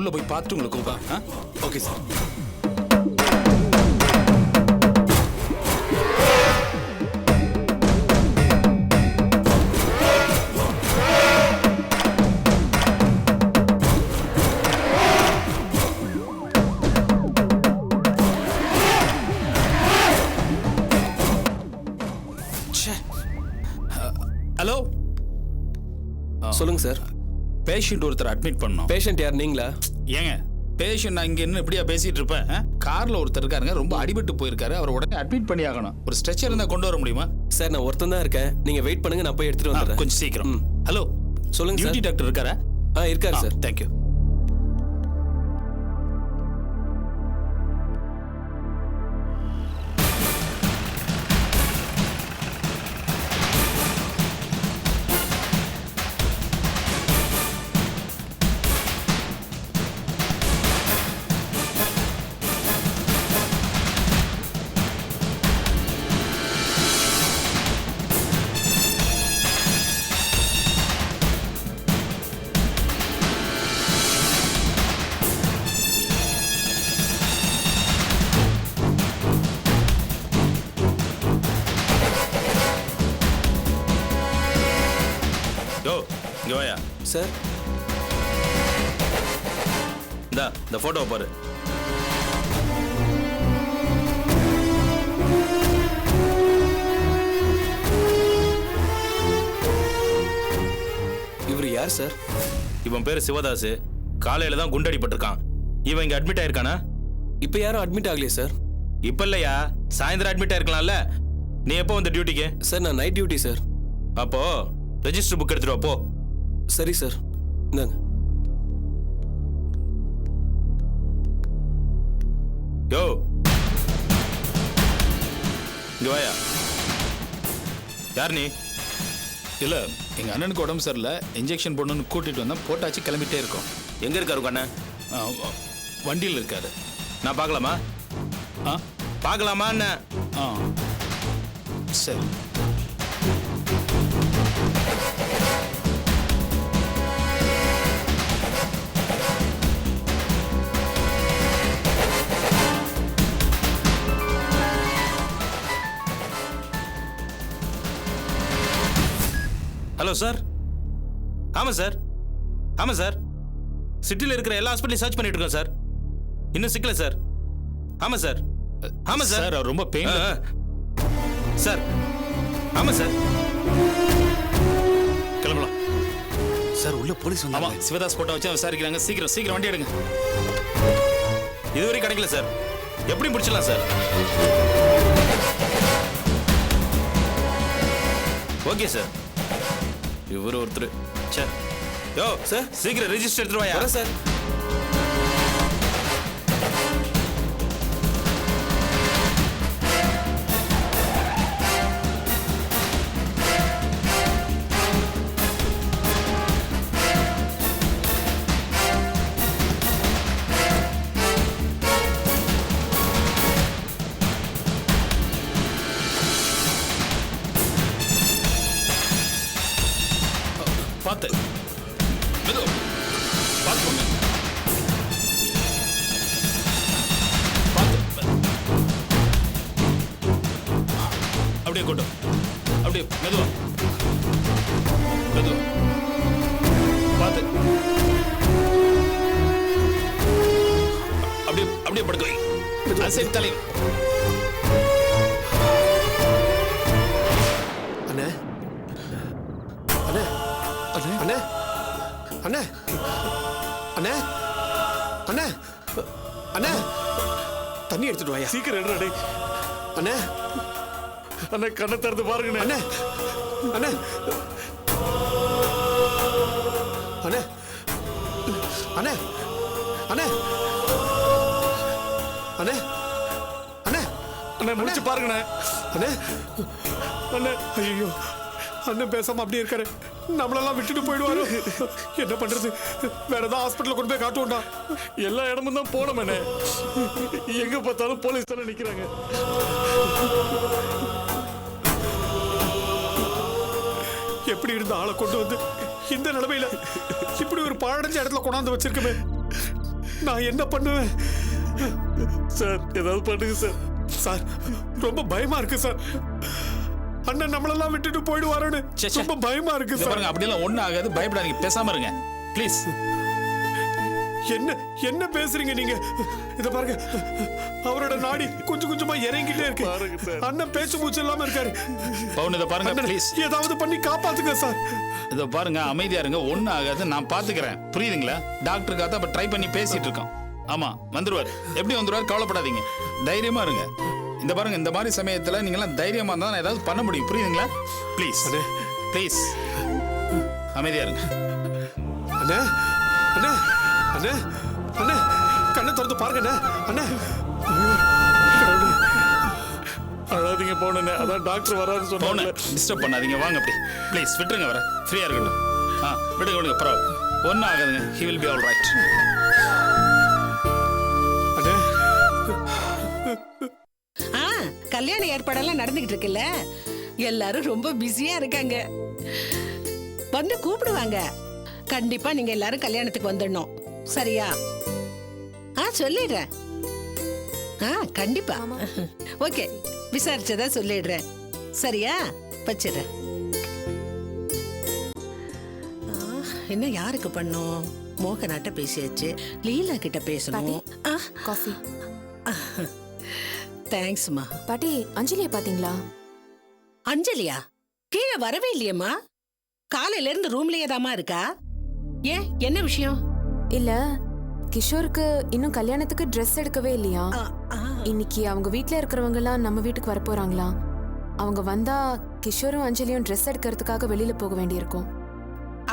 உள்ள போய் பார்த்துட்டு உங்களுக்கு கூப்பா. Okay sir. ஹலோ, சொல்லுங்க சார். பேஷண்ட் ஒருத்தர் அட்மிட் பண்ணோம். பேஷண்ட் யார், நீங்களா? ஏங்க பேஷண்ட் நான் இங்க என்ன இப்படியா பேசிட்டு இருப்பேன்? கார்ல ஒருத்தர் இருக்காருங்க, ரொம்ப அடிபட்டு போயிருக்காரு. அவர் உடனே அட்மிட் பண்ணி ஆகணும். ஒரு ஸ்ட்ரெச்சர் இருந்தா கொண்டு வர முடியுமா? சார் நான் ஒருத்தன் தான் இருக்கேன், நீங்க வெயிட் பண்ணுங்க, நான் போய் எடுத்துட்டு வந்துடுறேன். கொஞ்சம் சீக்கிரம். ஹலோ, சொல்லுங்க சார். டியூட்டி டாக்டர் இருக்காரா? இருக்காரு சார். தேங்க்யூ. இங்க வாயா. சார் இந்த போட்டோவை பாரு. இவர் யார் சார்? இவன் பேரு சிவதாஸ். காலையில தான் குண்டடிப்பட்டிருக்கான். இவன் இங்க அட்மிட் ஆயிருக்கானா? இப்ப யாரும் அட்மிட் ஆகலையே சார். இப்ப இல்லையா, சாயந்தரம் அட்மிட் ஆயிருக்கலாம்ல. நீ எப்போ வந்த டியூட்டிக்கு? சார் நான் நைட் டியூட்டி சார். அப்போ ரெஜிஸ்டர் புக் எடுத்துட்டு வா போ. சரி சார், இந்தாங்க. யோ இங்க வாயா. யார் நீ? இல்ல, எங்க அண்ணனுக்கு உடம்பு சரியில்லை, இன்ஜெக்ஷன் போடணும்னு கூட்டிட்டு வந்தா போட்டாச்சு, கிளம்பிட்டே இருக்கோம். எங்க இருக்காரு உங்க அண்ணன்? வண்டியில் இருக்காரு. நான் பார்க்கலாமா? பார்க்கலாமா என்ன? சரி. Hello sir. ஆமா சார், ஆமா சார். சிட்டியில் இருக்கிற எல்லா ஹாஸ்பிட்டலையும் சர்ச் பண்ணிட்டு இருக்கோம் சார். இன்னும் சிக்கல சார். ஆமா சார், ஆமா சார். ரொம்ப பெயின் சார். ஆமா சார். கிளம்பலாம் சார். உள்ள போலீஸ் ஆமா, வந்தாங்க. சிவதாஸ் போட்டோ வச்சு விசாரிக்கிறாங்க. சீக்கிரம் சீக்கிரம் வண்டி எடுங்க. இதுவரை கிடைக்கல சார். எப்படி முடிச்சிடலாம் சார்? Okay sir. இவர் ஒருத்தர். சார் யோ சார், சீக்கிரம் ரெஜிஸ்டர் எடுத்துட்டு வாயா. வரேன் சார். பார்த்து பார்த்து அப்படியே கொண்டு அப்படியே மெதுவா மெதுவா பார்த்து அப்படியே அப்படியே படுக்க வை. சரி தலை. அண்ணே அண்ணே அண்ணே அண்ணே அண்ணே அண்ணே அண்ணே தண்ணி எடுத்துட்டு வாயா. சீக்கிரம் எடுறா. அண்ணே அண்ணா கண்ணை திறந்து பாருங்க. அண்ணே அண்ணே அண்ணே அண்ணே அண்ணே அண்ணே அண்ணே அண்ணா முடிச்சு பாருங்கண்ணே. அண்ணே அண்ணே ஐயோ, அண்ணன் பேசாம அப்படியே இருக்காரு. நம்மளெல்லாம் விட்டுட்டு போயிடுவாரு. என்ன பண்றது? வேற ஏதாவது ஹாஸ்பிட்டல் கொண்டு போய் காட்டுவோம்டா. எல்லா இடமும் தான் போனோமே. எங்க பார்த்தாலும் போலீஸ் தானே நிக்கிறாங்க. எப்படி இருந்த ஆளை கொண்டு வந்து இந்த நிலைமையில இப்படி ஒரு பாழடைஞ்ச இடத்துல கொண்டாந்து வச்சிருக்கமே. நான் என்ன பண்ணுவேன் சார் ஏதாவது பண்ணுங்க சார். சார்? ரொம்ப பயமா இருக்கு சார். அண்ணன் நம்மளெல்லாம் விட்டுட்டு போயிடுவாருன்னு ச்சே, ச்சே. ரொம்ப பயமா இருக்கு இங்க சார். பாருங்க அப்படியெல்லாம் ஒண்ணும் ஆகாது, பயப்படாதீங்க, பேசாம இருங்க ப்ளீஸ். என்ன என்ன பேசுறீங்க நீங்க? இத பாருங்க, அவரோட நாடி கொஞ்சம் கொஞ்சமா இறங்கிட்டே இருக்கு. பாருங்க சார். அண்ணன் பேச்சு மூச்சு இல்லாம இருக்காரு. பவுன் இதை பாருங்க அண்ணன், ப்ளீஸ். ஏதாவது பண்ணி காப்பாத்துங்க சார். இதை பாருங்க, அமைதியா இருங்க, ஒண்ணும் ஆகாது, நான் பாத்துக்கிறேன், புரியுதுங்களா? டாக்டருக்காக தான் ட்ரை பண்ணி பேசிட்டு இருக்கோம். ஆமா வந்துருவார், எப்படி வந்துருவார், கவலைப்படாதீங்க, தைரியமா இருங்க. இந்த பாருங்க, இந்த மாதிரி சமயத்துல நீங்களாம் தைரியமா இருந்தா நான் ஏதாவது பண்ண முடியும், புரியுதுங்களா? ப்ளீஸ் ப்ளீஸ் அமைதியா இருங்க. அண்ணே அண்ணே அண்ணே அண்ணே, கண்ணை திறந்து பாருங்க அண்ணே. அண்ணே, ஐயோ, கடவுளே. அழாதீங்க போனே, அதான் டாக்டர் வராருன்னு போன சொன்னாங்க. டிஸ்டர்ப் பண்ணாதீங்க, வாங்க அப்படி ப்ளீஸ், விட்டுருங்க, வர ஃப்ரீயா இருக்கட்டும். விடுங்க விடுங்க, பரவாயில்ல, ஒன்றும் ஆகாதுங்க, he will be all right. அண்ணே, கல்யாண ஏற்பாடெல்லாம் நடந்துகிட்டு இருக்குல்ல, எல்லாரும் ரொம்ப பிஸியா இருக்காங்க. வந்து கூப்பிடுவாங்க. கண்டிப்பா நீங்க எல்லாரும் கல்யாணத்துக்கு வந்துடணும், சரியா? சொல்லிடுறேன். கண்டிப்பா. ஓகே, விசாரிச்சதா சொல்லிடுறேன், சரியா? வச்சிடுறேன். என்ன யாருக்கு பண்ணும்? மோகனாட்ட பேசியாச்சு, லீலா கிட்ட பேசணும். காஃபி. தேங்க்ஸ்மா. பாட்டி, அஞ்சலியை பாத்தீங்களா? அஞ்சலியா? கீழே வரவே இல்லையம்மா. காலையில இருந்து ரூம்லயே தாமா இருக்கா. ஏன், என்ன விஷயம்? இல்ல, கிஷோருக்கு இன்னும் கல்யாணத்துக்கு ட்ரெஸ் எடுக்கவே இல்லையா? இன்னைக்கு அவங்க வீட்ல இருக்கிறவங்க எல்லாம் நம்ம வீட்டுக்கு வர போறாங்களா? அவங்க வந்தா கிஷோரும் அஞ்சலியும் ட்ரெஸ் எடுக்கிறதுக்காக வெளியில போக வேண்டியிருக்கும்.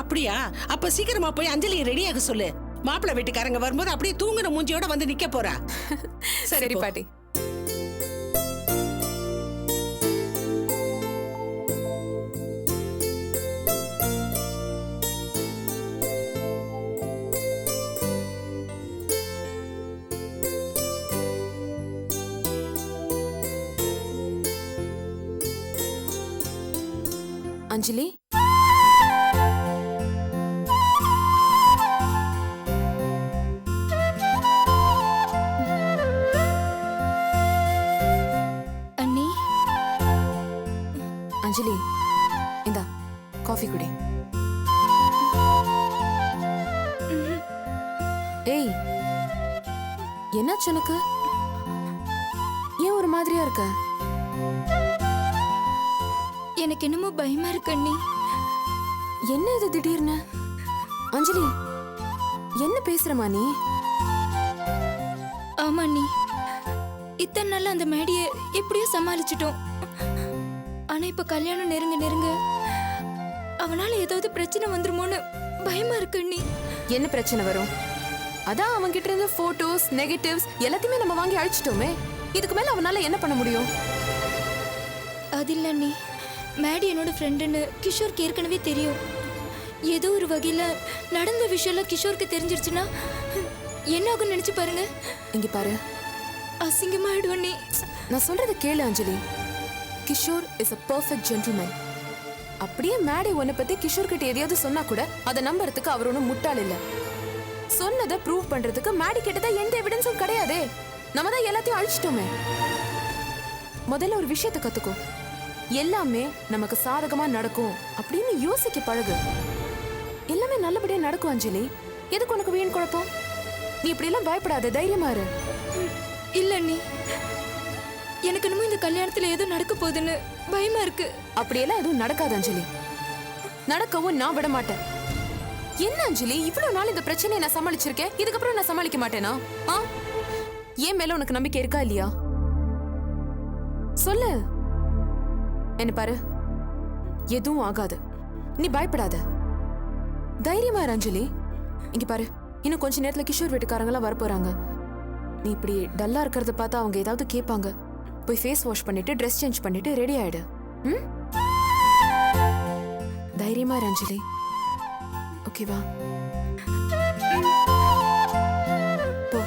அப்படியா? அப்ப சீக்கிரமா போய் அஞ்சலியை ரெடியாக சொல்லு. மாப்பிள்ளை வீட்டுக்காரங்க வரும்போது அப்படியே தூங்குற மூஞ்சியோட வந்து நிக்க போறா. சரி பாட்டி. அஞ்சலி, அண்ணி. அஞ்சலி, இந்தா காஃபி குடி. ஏய், என்னாச்சு உனக்கு? ஏன் ஒரு மாதிரியா இருக்க? எனக்கு என்னமோ பயமா இருக்கு அண்ணி. என்ன இது திடீர்னு? அஞ்சலி, என்ன பேசுறமா நீ? ஆமா அண்ணி, இத்தனை நாள் அந்த மேடியை எப்படியோ சமாளிச்சிட்டோம். ஆனா இப்ப கல்யாணம் நெருங்க நெருங்க அவனால ஏதாவது பிரச்சனை வந்துருமோன்னு பயமா இருக்கு அண்ணி. என்ன பிரச்சனை வரும்? அதான் அவன் கிட்ட இருந்து போட்டோஸ், நெகட்டிவ்ஸ் எல்லாத்தையுமே நம்ம வாங்கி அழிச்சிட்டோமே. இதுக்கு மேல அவனால என்ன பண்ண முடியும்? அது இல்ல அண்ணி, மேடி என்னோட ஃப்ரெண்டுன்னு கிஷோருக்கு ஏற்கனவே தெரியும். ஏதோ ஒரு வகையில நடந்த விஷயம்லாம் கிஷோருக்கு தெரிஞ்சிருச்சுன்னா என்ன ஆகும் நினைச்சு பாருங்க. இங்க பாரு, அசிங்கமாயிடும் அண்ணி. நான் சொல்றத கேளு Anjali. Kishore is a perfect gentleman. அப்படியே மேடி உன்னை பத்தி கிஷோர் கிட்ட எதையாவது சொன்னா கூட அதை நம்புறதுக்கு அவர் ஒன்றும் முட்டாள் இல்ல. சொன்னதை ப்ரூவ் பண்றதுக்கு மேடி கிட்டதான் எந்த எவிடன்ஸும் கிடையாதே. நம்ம தான் எல்லாத்தையும் அழிச்சிட்டோமே. முதல்ல ஒரு விஷயத்தை கத்துக்கோ. எல்லாமே நமக்கு சாதகமா நடக்கும் அப்படின்னு யோசிக்க பழகு. எல்லாமே நல்லபடியா நடக்கும் அஞ்சலி. எதுக்கு உனக்கு வீண் குழப்பம்? நீ இப்படி எல்லாம் பயப்படாத, தைரியமா இரு. இல்ல அண்ணி, எனக்கு என்னமோ இந்த கல்யாணத்துல ஏதோ நடக்க போகுதுன்னு பயமா இருக்கு. அப்படியெல்லாம் எதுவும் நடக்காது அஞ்சலி. நடக்கவும் நான் விட மாட்டேன். என்ன அஞ்சலி, இவ்வளவு நாள் இந்த பிரச்சனையை நான் சமாளிச்சிருக்கேன், இதுக்கப்புறம் நான் சமாளிக்க மாட்டேனா? ஏன் மேல உனக்கு நம்பிக்கை இருக்கா இல்லையா? சொல்லு. என்ன பாரு, எதுவும் ஆகாது, நீ பயப்படாத, தைரியமா இரு அஞ்சலி. இங்க பாரு, இன்னும் கொஞ்ச நேரத்துல கிஷோர் வீட்டுக்காரங்களாம் வர போறாங்க. நீ இப்படி டல்லா இருக்கிறத பார்த்தா அவங்க ஏதாவது கேட்பாங்க. போய் ஃபேஸ் வாஷ் பண்ணிட்டு ட்ரெஸ் சேஞ்ச் பண்ணிட்டு ரெடி ஆயிடு. தைரியமா இரு அஞ்சலி, ஓகேவா? போ.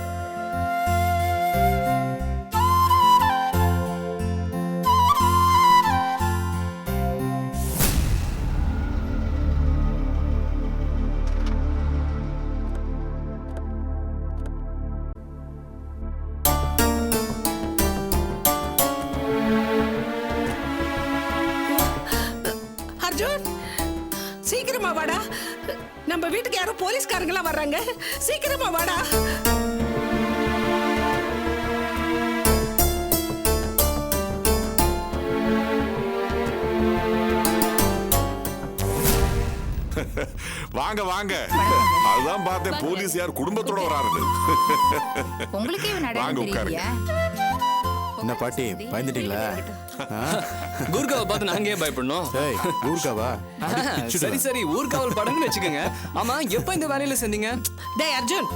சீக்கிரமா வாடா. நம்ம வீட்டுக்கு யாரோ போலீஸ்காரங்களா வர்றாங்க. சீக்கிரமா வாடா. வாங்க வாங்க. அதுதான் பார்த்தேன் போலீஸ் யார் குடும்பத்தோட வராருன்னு. உங்களுக்கே இவன் வாங்க, அடையாளம் உட்காருங்க. தெரியலையா? என்ன பாட்டி பயந்துட்டீங்களா? கூர்காவை பார்த்து நாங்க ஏன் பயப்படணும்? ஏய் ஊர்காவா? சரி சரி, ஊர்காவல் படம்னு வச்சுக்கோங்க. ஆமா, எப்ப இந்த வேலையில சேர்ந்தீங்க? டேய் அர்ஜுன்,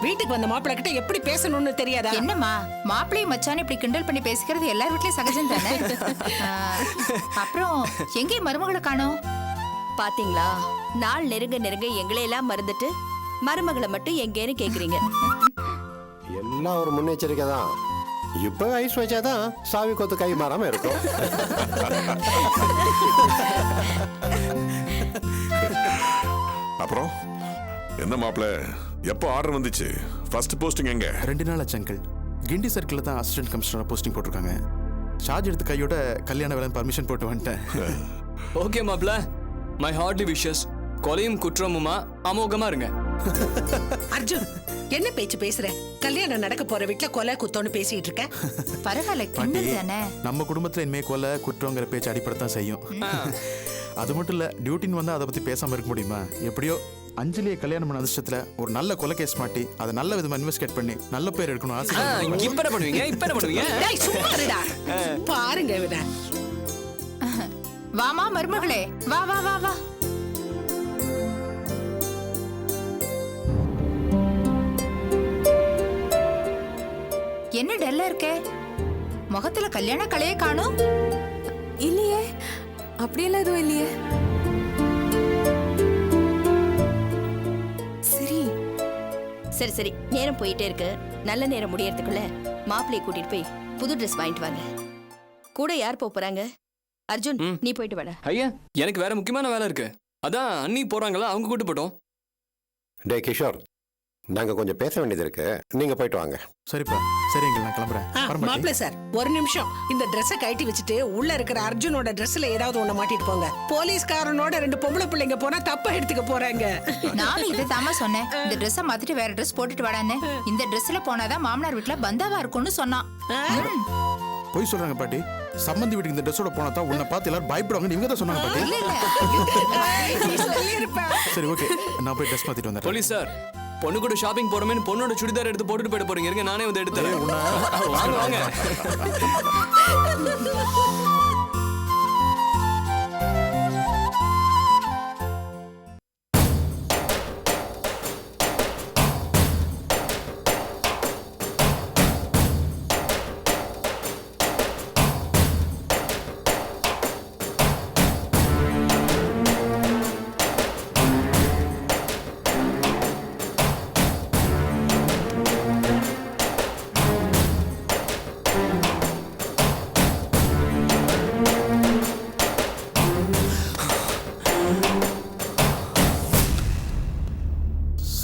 வீட்டுக்கு வந்த மாப்பிள்ளை கிட்ட எப்படி பேசணும்னு தெரியாதா? என்னம்மா மாப்பிள்ளையும் மச்சான் இப்படி கிண்டல் பண்ணி பேசிக்கிறது எல்லார் வீட்லயும் சகஜம் தானே? அப்புறம் எங்கே மருமகளை காணோம்? பாத்தீங்களா, நாள் நெருங்க நெருங்க எங்களையெல்லாம் மறந்துட்டு மருமகளை மட்டும் எங்கேன்னு கேக்குறீங்க. எல்லாம் ஒரு முன்னெச்சரிக்கை தான். இப்ப ஐஸ் வச்சாதான் சாவி கொத்து கை மாறாம இருக்கும். அப்புறம் என்ன மாப்பிள, எப்போ ஆர்டர் வந்துச்சு? ஃபர்ஸ்ட் போஸ்டிங் எங்க? 2 நாள் ஆச்சு அங்கிள். கிண்டி சர்க்கிளில் தான் அசிஸ்டன்ட் கமிஷனர் போஸ்டிங் போட்டிருக்காங்க. சார்ஜ் எடுத்து கையோட கல்யாண வேலை பர்மிஷன் போட்டு வந்துட்டேன். ஓகே மாப்ள, மை ஹார்ட்லி விஷஸ். கொலையும் குற்றமுமா அமோகமா இருங்க. அர்ஜுன், என்ன பேச்சு பேசுற? கல்யாணம் நடக்க போற வீட்டுல கொலை குத்தோன்னு பேசிட்டு இருக்க. பரவாயில்ல, பாட்டி கிண்டல் தானே. நம்ம குடும்பத்துல இனிமே கொலை குற்றங்கிற பேச்சு அடிப்படத்தான் செய்யும். அது மட்டும் இல்ல, டியூட்டின்னு வந்தா அதை பத்தி பேசாம இருக்க முடியுமா? எப்படியோ அஞ்சலியை கல்யாணம் பண்ண அதிர்ஷ்டத்துல ஒரு நல்ல கொலை கேஸ் மாட்டி அதை நல்ல விதமா இன்வெஸ்டிகேட் பண்ணி நல்ல பேர் எடுக்கணும் ஆசை. இப்ப என்ன பண்ணுவீங்க? இப்ப என்ன பண்ணுவீங்க? டேய் சும்மா இருடா. பாருங்க இவனை. வாமா மருமகளே, வா வா வா வா. என்ன டல்லா இருக்க? முகத்துல கல்யாண கலையே காணோம். இல்லையே, அப்படியெல்லாம் எதுவும் இல்லையே. சரி சரி சரி, நேரம் போயிட்டே இருக்கு. நல்ல நேரம் முடியறதுக்குள்ள மாப்பிள்ளையை கூட்டிட்டு போய் புது ட்ரெஸ் வாங்கிட்டு வாங்க. கூட யார் போறாங்க? அர்ஜுன், நீ போயிட்டு வாடா. ஐயா, எனக்கு வேற முக்கியமான வேலை இருக்கு. அதான் அண்ணி போறாங்களா, அவங்க கூட்டு போட்டோம். டே கிஷோர், நாங்க கொஞ்சம் பேச வேண்டியது இருக்கு. நீங்க போயிட்டு வாங்க. சரிப்பா, சரி அங்கிள், நான் கிளம்புறேன். மாப்பிள்ளை சார், ஒரு நிமிஷம். இந்த ட்ரெஸ்ஸை கழட்டி வச்சுட்டு உள்ள இருக்கிற அர்ஜுனோட ட்ரெஸ்ல ஏதாவது ஒண்ணு மாட்டிட்டு போங்க. போலீஸ்காரனோட 2 பொம்பளை பிள்ளைங்க போனா தப்பா எடுத்துக்க போறாங்க. நானும் இதை தாமா சொன்னேன். இந்த ட்ரெஸ்ஸை மாத்திட்டு வேற ட்ரெஸ் போட்டுட்டு வாடான்னு. இந்த ட்ரெஸ்ல போனாதான் மாமனார் வீட்டுல பந்தாவா இருக்கும்னு சொன்னான். போய் சொல்றாங்க பாட்டி. சம்பந்தி வீட்டுக்கு இந்த ட்ரெஸ்ஸோட போனா தான் உன்னை பார்த்து எல்லாரும் பயப்படுவாங்க. இவங்க தான் சொன்னாங்க பாட்டி. இல்ல இல்ல, நீ சொல்லிருப்ப. சரி ஓகே, நான் போய் ட்ரெஸ் மாத்திட்டு வந்துடுறேன். போலீஸ் சார், பொண்ணு கூட ஷாப்பிங் போறோமேனு பொண்ணோட சுடிதார் எடுத்து போட்டுட்டு போயிட போறீங்க. இருங்க, நானே வந்து எடுத்துறேன். வாங்க வாங்க.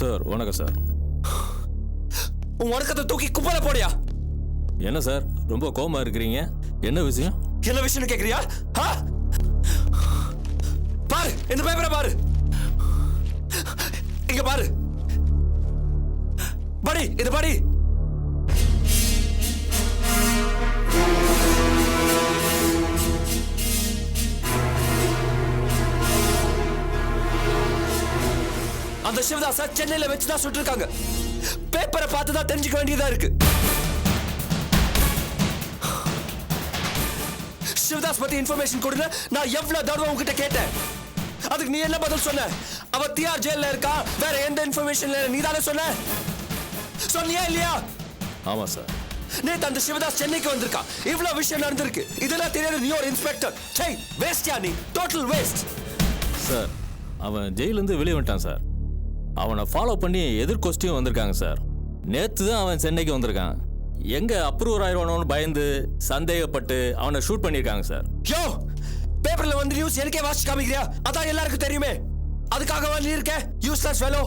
சார் வணக்கம் சார். உன் வணக்கத்தை தூக்கி குப்பையில போடியா. என்ன சார் ரொம்ப கோவமா இருக்கிறீங்க? என்ன விஷயம்? என்ன விஷயம் கேக்குறியா? பாரு, இந்த பேப்பரை பாரு. இங்க பாரு, படி, இது படி. அந்த சிவதாச சென்னையில வச்சுதான் சுட்டிருக்காங்க. பேப்பரை பார்த்து தான் தெரிஞ்சுக்க வேண்டியதா இருக்கு. சிவதாஸ் பத்தி இன்ஃபர்மேஷன் கொடுங்க. நான் எவ்வளவு தடவை உங்ககிட்ட கேட்டேன். அதுக்கு நீ என்ன பதில் சொன்ன? அவ தியார் ஜெயில்ல இருக்கா, வேற எந்த இன்ஃபர்மேஷன் இல்ல. நீ தானே சொன்ன? சொன்னியா இல்லையா? ஆமா சார். நேத்து அந்த சிவதாஸ் சென்னைக்கு வந்திருக்கா. இவ்வளவு விஷயம் நடந்திருக்கு. இதெல்லாம் தெரியாத நீ ஒரு இன்ஸ்பெக்டர். சை, வேஸ்ட்யா நீ. Total waste. சார், அவன் ஜெயிலிருந்து வெளியே வந்துட்டான் சார். அவனை ஃபாலோ பண்ணி எதிர்கொஸ்டியும் வந்திருக்காங்க சார். நேத்து தான் அவன் சென்னைக்கு வந்திருக்கான். எங்க அப்ரூவர் ஆயிடுவானோன்னு பயந்து சந்தேகப்பட்டு அவனை ஷூட் பண்ணியிருக்காங்க சார். யோ, பேப்பர்ல வந்து நியூஸ் எனக்கே வாசிச்சு காமிக்கிறியா? அதான் எல்லாருக்கும் தெரியுமே. அதுக்காக நீ இருக்க யூஸ்லெஸ் ஃபெலோ.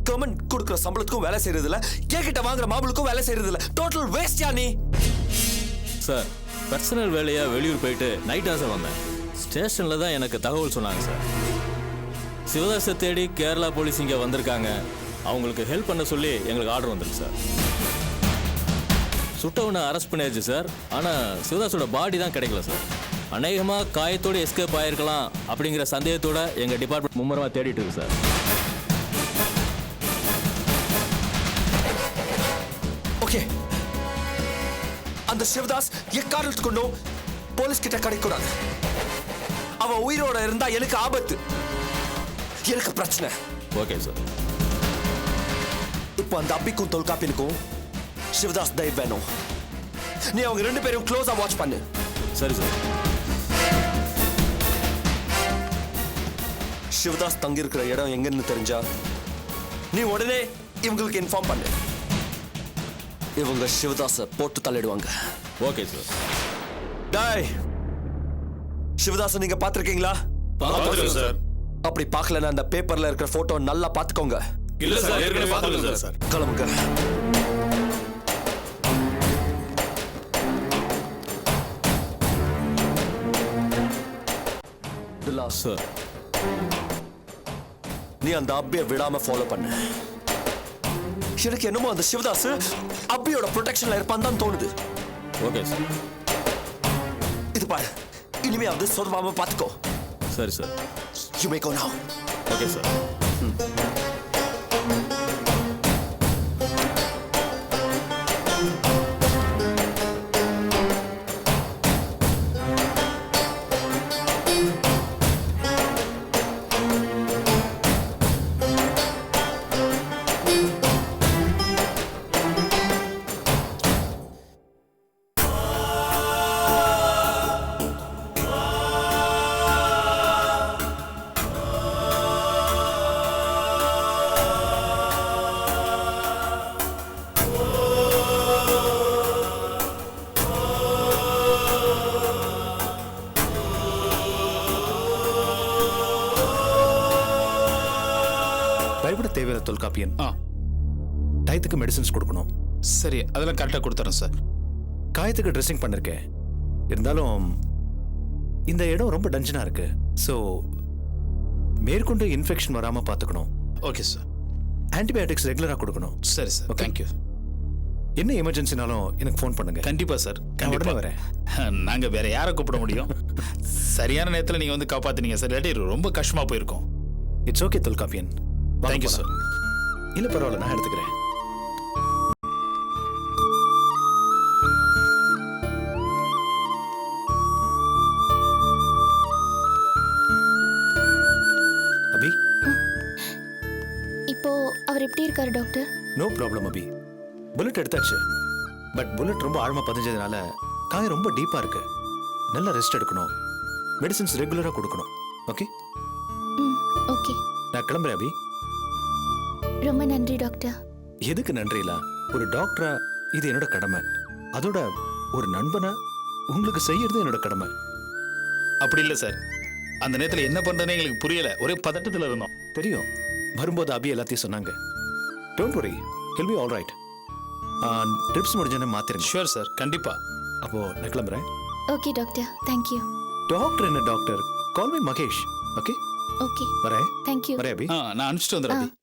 கவர்மெண்ட் கொடுக்குற சம்பளத்துக்கும் வேலை செய்யறது இல்ல, கேக்கிட்ட வாங்குற மாமலுக்கும் வேலை செய்யறது இல்ல. டோட்டல் வேஸ்ட்யா நீ. சார், பர்சனல் வேலையா வெளியூர் போயிட்டு நைட் சார் வந்தேன். ஸ்டேஷன்ல தான் எனக்கு தகவல் சொன்னாங்க சார். சிவதாஸை தேடி கேரளா போலீஸ் இங்கே வந்திருக்காங்க. அவங்களுக்கு ஹெல்ப் பண்ண சொல்லி எங்களுக்கு ஆர்டர் வந்திருக்கு சார். சுட்டவனை அரெஸ்ட் பண்ணியாச்சு சார். ஆனால் சிவதாஸோட பாடி தான் கிடைக்கல சார். அநேகமாக காயத்தோடு எஸ்கேப் ஆகிருக்கலாம் அப்படிங்கிற சந்தேகத்தோட எங்கள் டிபார்ட்மெண்ட் மும்முரமாக தேடிட்டு இருக்கு சார். ஓகே, அந்த சிவதாஸ் எக்காரணத்து கொண்டும் போலீஸ் கிட்ட கிடைக்கூடாது. அவன் உயிரோட இருந்தா எனக்கு ஆபத்து, எனக்கு பிரச்சனை. Okay sir. இப்போ அந்த அப்பிக்கும் தொல்காப்பினுக்கும் சிவதாஸ் தயவு வேணும். நீ அவங்க 2 பேரும் க்ளோஸா வாட்ச் பண்ணு. சரி சார். சிவதாஸ் தங்கி இருக்கிற இடம் எங்கன்னு தெரிஞ்சா நீ உடனே இவங்களுக்கு இன்ஃபார்ம் பண்ணு. இவங்க சிவதாஸை போட்டு தள்ளிடுவாங்க. Okay sir. டாய், சிவதாஸை நீங்க பாத்திருக்கீங்களா? பார்த்துருக்கோம் சார். அப்படி பார்க்கலன்னா அந்த பேப்பர்ல இருக்கிற போட்டோ நல்லா பாத்துக்கோங்க. இல்ல சார், ஏற்கனவே பார்த்துருக்கோம் சார். கிளம்புங்க. சார், நீ அந்த அப்பியை விடாம ஃபாலோ பண்ணு. எனக்கு என்னமோ அந்த சிவதாஸ் அப்பியோட ப்ரொடெக்ஷன்ல இருப்பான் தான் தோணுது. Okay sir. இது பாரு, இனிமே வந்து சொதப்பாம பாத்துக்கோ. சரி sir. You may go now. Okay sir. பயப்பட தேவையில்லை தொல்காப்பியன். ஆ, டயத்துக்கு மெடிசன்ஸ் கொடுக்கணும். சரி, அதெல்லாம் கரெக்டாக கொடுத்துறேன் சார். காயத்துக்கு ட்ரெஸ்ஸிங் பண்ணிருக்கேன். இருந்தாலும் இந்த இடம் ரொம்ப டஞ்சனா இருக்கு. ஸோ மேற்கொண்டு இன்ஃபெக்ஷன் வராம பார்த்துக்கணும். Okay sir. ஆன்டிபயோட்டிக்ஸ் ரெகுலரா கொடுக்கணும். சரி சார், தேங்க்யூ. என்ன எமர்ஜென்சினாலும் எனக்கு ஃபோன் பண்ணுங்க. கண்டிப்பா சார், நான் கண்டிப்பா உடனே வரேன். நாங்க வேற யாரை கூப்பிட முடியும்? சரியான நேரத்தில் நீங்க வந்து காப்பாத்துனீங்க சார். இல்லாட்டி ரொம்ப கஷ்டமா போயிருக்கோம். It's okay Tholkappiyan. Thank you sir. இல்ல பரவாயில்ல, நான் எடுத்துக்கிறேன். அபி, இப்போ அவர் எப்படி இருக்காரு doctor? No problem Abhi. Bullet எடுத்தாச்சு. பட் புல்லட் ரொம்ப ஆழமா பதிஞ்சதுனால காயம் ரொம்ப டீப்பா இருக்கு. நல்ல ரெஸ்ட் எடுக்கணும். மெடிசின்ஸ் ரெகுலரா கொடுக்கணும். ஓகே? ஓகே. நான் கிளம்புறேன் அபி. ரொம்ப நன்றி டாக்டர். எதுக்கு நன்றி இல்ல? ஒரு டாக்டரா இது என்னோட கடமை. அதோட ஒரு நண்பனா உங்களுக்கு செய்யறது என்னோட கடமை. அப்படி இல்லை சார், அந்த நேரத்தில் என்ன பண்றதுன்னு எங்களுக்கு புரியல. ஒரே பதட்டத்தில் இருந்தோம். தெரியும், வரும்போது அபி எல்லாத்தையும் சொன்னாங்க. Don't worry, he'll be all right. Drips முடிஞ்சோன்னு மாத்திரங்க. ஷூர் சார், கண்டிப்பா. அப்போ நான் கிளம்புறேன். Okay doctor, thank you. டாக்டர் என்ன doctor, call me Mahesh. Okay? Okay. வரேன். தேங்க்யூ. வரேன் அபி. நான் அனுப்பிச்சிட்டு வந்துடுறேன்.